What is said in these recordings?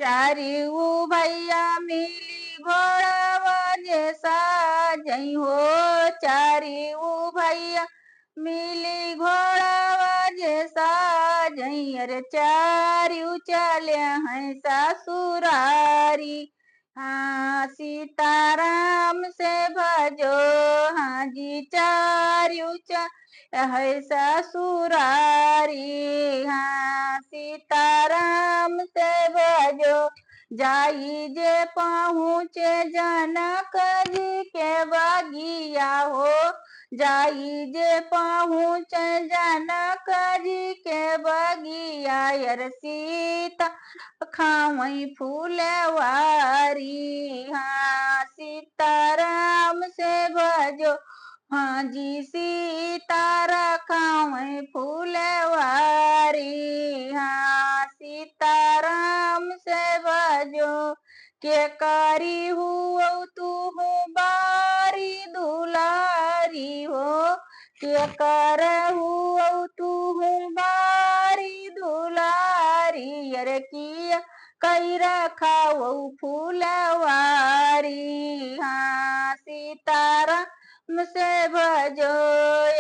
चारिऊ भैया मिली घोड़ावा जैसा जई हो। चारिऊ भैया मिली घोड़ावा जैसा जई। अरे चारिऊ चले हैं ससुरारी। हाँ सीताराम से भजो। हाँ जी चारिऊ है ससुरारी। हाँ सीताराम से भजो। जाई जे पहुँचे जनक जी के बगिया हो। जाई जे पहुँचे जनक जी के बगिया। यार सीता खावई फूलवारी। हाँ सीताराम से भजो। हाँ जी सीता खावई फूलवारी। हाँ सीताराम से भजो। के करी हुआ तू हूँ बारी दुलारी हो। के कर हुआ तू हूँ बारी दुलारी। अरे किया कई रखा वो फूलवारी। हाँ सीताराम से भजो।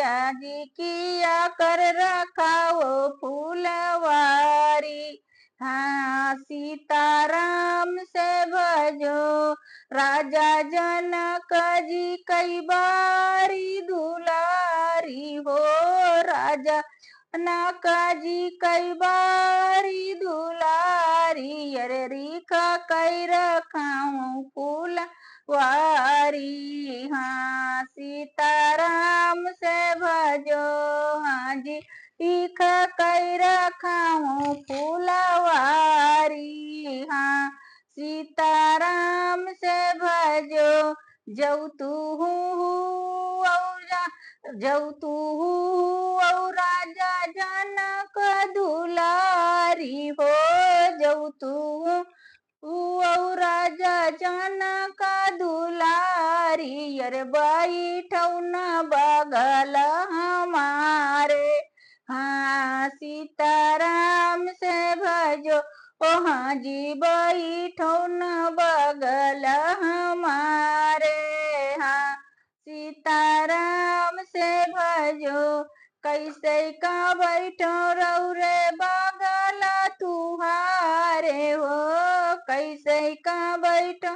याजी किया कर रखा वो फूलवारी। हाँ सीताराम से भजो। राजा जनक जी कई बारी दुलारी हो। राजा जनक जी कई बारी दुलारी। अरे रीखा कई रखाऊं फूल वारी। हाँ सीताराम से भजो। हाँ जी ईख कई रखाऊं फूलवारी। हाँ सीताराम से भजो। जऊ तू जऊ तू और राजा जनक दुलारी हो। जऊ तू राजा जनक दुलारी। अरे बैठौ न बगल हमारे। हाँ सीताराम से भजो। ओ हाँ जी बैठौ न बगल हमारे। हाँ सीताराम से भजो। कैसे का बैठो रौरे बगल तुहारे हो। कैसे का बैठो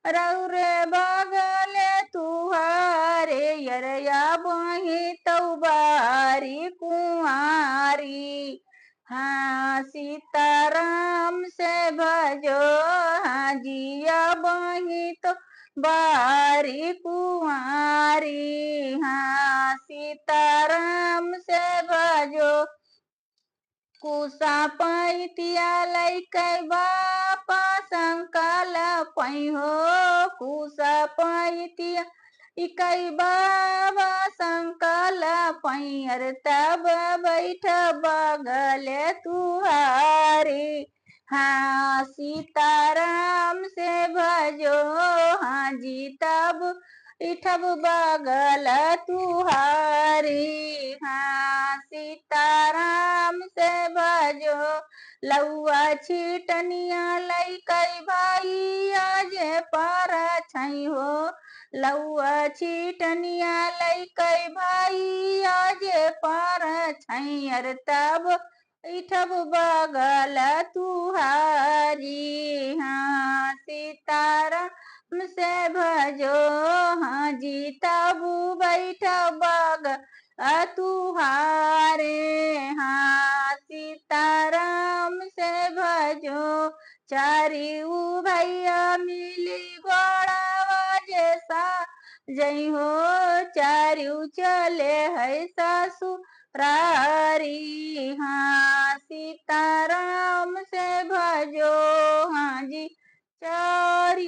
रौरे बगल तुहारे। यरया बही तो बारी कुंवारी। हाँ सीताराम से भजो। हाँ जिया बही तो बारी कुंवारी। हाँ सीताराम से भजो। कुसा पैतिया लैकै बापा संकल पै हो। कुसा पैतिया इकै बाबा संकल पै। अरे तब बैठ बगल तुहारी। हाँ सीताराम से भजो। हाँ जी तब इठब बगल तुहारी। हाँ सीताराम से भजो। लौआ छिटनिया लैकै भाई आज पर छै हो। लौआ छिटनिया लैकै भाई आज पर छै। अरे तब इठब बगल तुहारी। हाँ सीताराम से भजो। हाँ जी तब बैठ बगल तुहारे। हाँ सीताराम से भजो। चारिऊ भैया मिली घोड़ावा जैसा जई हो। चारिऊ चले है ससुरारी। हाँ सीताराम से भजो। हाँ जी चारिऊ